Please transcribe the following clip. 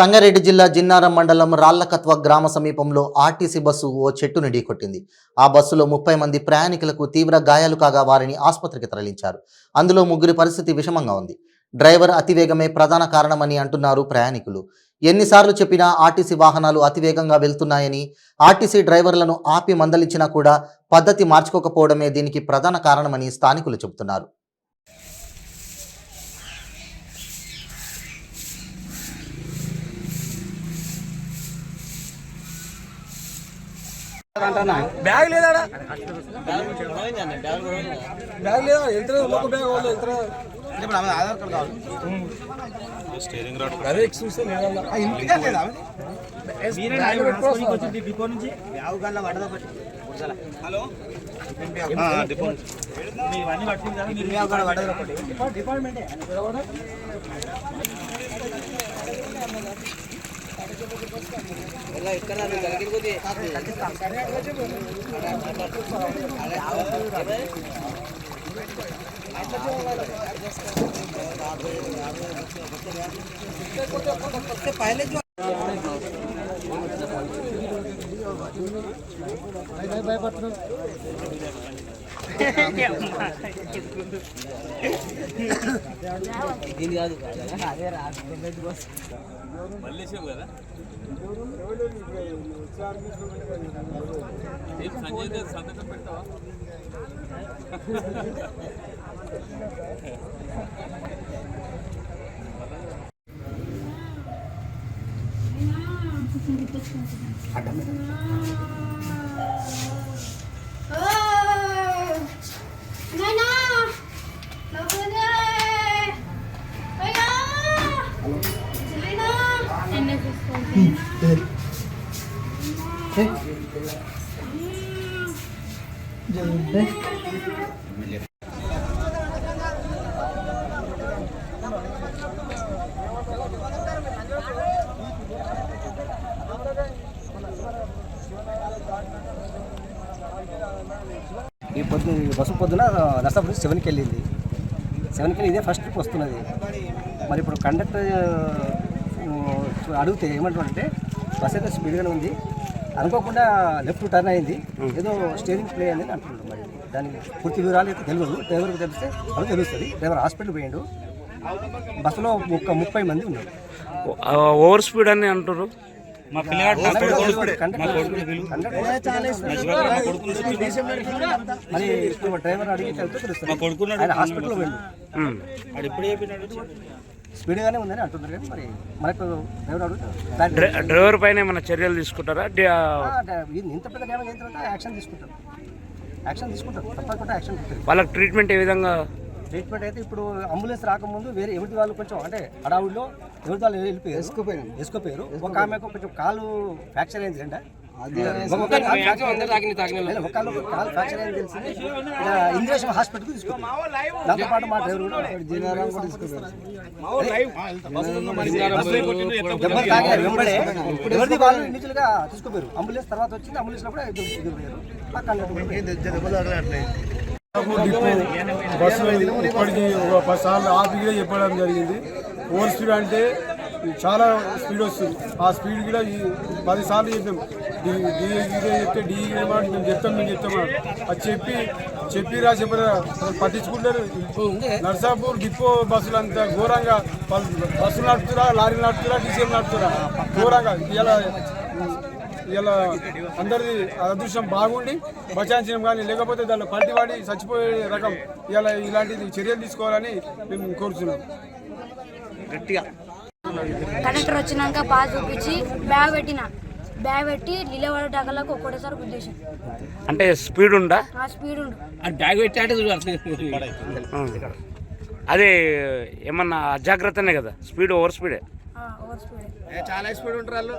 సంగారెడ్డి జిల్లా జిన్నారం మండలం రాళ్లకత్వ గ్రామ సమీపంలో ఆర్టీసీ బస్సు ఓ చెట్టును ఢీకొట్టింది. ఆ బస్సులో 30 మంది ప్రయాణికులకు తీవ్ర గాయాలు కాగా వారిని ఆసుపత్రికి తరలించారు. అందులో ముగ్గురి పరిస్థితి విషమంగా ఉంది. డ్రైవర్ అతివేగమే ప్రధాన కారణమని అంటున్నారు ప్రయాణికులు. ఎన్నిసార్లు చెప్పినా ఆర్టీసీ వాహనాలు అతివేగంగా వెళ్తున్నాయని, ఆర్టీసీ డ్రైవర్లను ఆపి మందలించినా కూడా పద్ధతి మార్చుకోకపోవడమే దీనికి ప్రధాన కారణమని స్థానికులు చెబుతున్నారు. బ్యాగ్ లేదా బ్యాగ్ లేదా ఎంత ఒక బ్యాగ్ వాళ్ళు ఎంత ఆధార్ కార్డు కావాలి స్టీరింగ్ రాడ్ అదే ఎక్స్క్యూస్ లేదా ఇంటికి లేదా మీరే వచ్చి డిపో నుంచి బ్యాగ్ గల్ల వడద పెట్టి హలో డిపో మీవన్నీ పట్టింది కదా మీరు బ్యాగ్ గల్ల వడద పెట్టి డిపార్ట్మెంటే ಎಲ್ಲ ಇಕ್ಕರ ಜಲಗಿರ್ಬೋದು पहले जो ఇది కాదు అదే రాదు బస్ మల్లేశం కదా సంజయ్ సంతకం పెడతావా ఈ బస్సు పొద్దున నర్సాపురం 7కి వెళ్ళింది. 7కి వెళ్ళి ఇదే ఫస్ట్ ట్రిప్ వస్తున్నది. మరి ఇప్పుడు కండక్టర్ అడిగితే ఏమంటారంటే బస్ అయితే స్పీడ్గానే ఉంది, అనుకోకుండా లెఫ్ట్ టర్న్ అయింది, ఏదో స్టీరింగ్ ప్లే అనేది అంటున్నాడు. మరి దానికి పూర్తి వివరాలు అయితే తెలియదు, డ్రైవర్కి తెలిస్తే అది తెలుస్తుంది. డ్రైవర్ హాస్పిటల్ పోయిండు. బస్సులో 30 మంది ఉన్నారు. ఓవర్ స్పీడ్ అని అంటారు. మా మరి ఇప్పుడు డ్రైవర్ అడిగి తెలుస్తుంది. ఆయన హాస్పిటల్లో పోయిండు. స్పీడ్గానే ఉందని అంటున్నారు. కానీ మరి మనకు డ్రైవర్ పైన ఏమైనా చర్యలు తీసుకుంటారా? ఇంత పెద్ద డ్యామేజ్ అయిన తర్వాత యాక్షన్ తీసుకుంటారు తప్పకుండా యాక్షన్ తీసుకుంటారు. వాళ్ళకి ట్రీట్మెంట్ ఏ విధంగా? ట్రీట్మెంట్ అయితే ఇప్పుడు అంబులెన్స్ రాకముందు వేరే ఎవరి వాళ్ళు కొంచెం అంటే హడావుడిలో ఎవరి వాళ్ళు వేసుకోపోయారు. ఒక ఆమెకు కొంచెం కాలు ఫ్రాక్చర్ అయింది అంట. కాలు ఫ్రాక్చర్ అయింది తెలిసింది. ఇంగ్లీష్ హాస్పిటల్కి తీసుకున్నాం. దాంతోపాటు మా డ్రైవర్ కూడా వెంబడే ఎవరిది వాళ్ళు ఇండివిజువల్గా తీసుకుపోయారు. అంబులెన్స్ తర్వాత వచ్చింది. అంబులెన్స్ లో కూడా బస్సు ఇప్పటికీ ఒక 10 సార్లు ఆపిగా చెప్పడం జరిగింది. ఓవర్ స్పీడ్ అంటే చాలా స్పీడ్ వస్తుంది. ఆ స్పీడ్ కూడా 10 సార్లు చెప్పాం. చెప్తే డీ మాట మేము చెప్తాం అది చెప్పిరా పట్టించుకుంటారు. నర్సాపూర్ డిపో బస్సులు అంత ఘోరంగా బస్సులు నడుపుతురా, లారీలు నడుపుతురా, డీసీఎం నడుపుతురా ఘోరంగా. ఇలా అందరిది అదృష్టం బాగుండి బచాయించినాం, కానీ లేకపోతే దానిలో పల్టివాడి చచ్చిపోయే రకం. ఇలాంటిది చర్యలు తీసుకోవాలని మేము కోరుతున్నాం. కండక్టర్ వచ్చినాక పాస్ చూపించి బ్యాగ్ పెట్టి నిలబడే డగలకు ఒక్కటేసారి ఉద్దేశం. అంటే స్పీడ్ ఉందా? స్పీడ్ ఉండు. బ్యాగ్ పెట్టి అదే ఏమన్నా అజాగ్రత్తనే కదా? స్పీడ్ ఓవర్ స్పీడే. ఓవర్ స్పీడ్ చాలా స్పీడ్ ఉంటారు వాళ్ళు.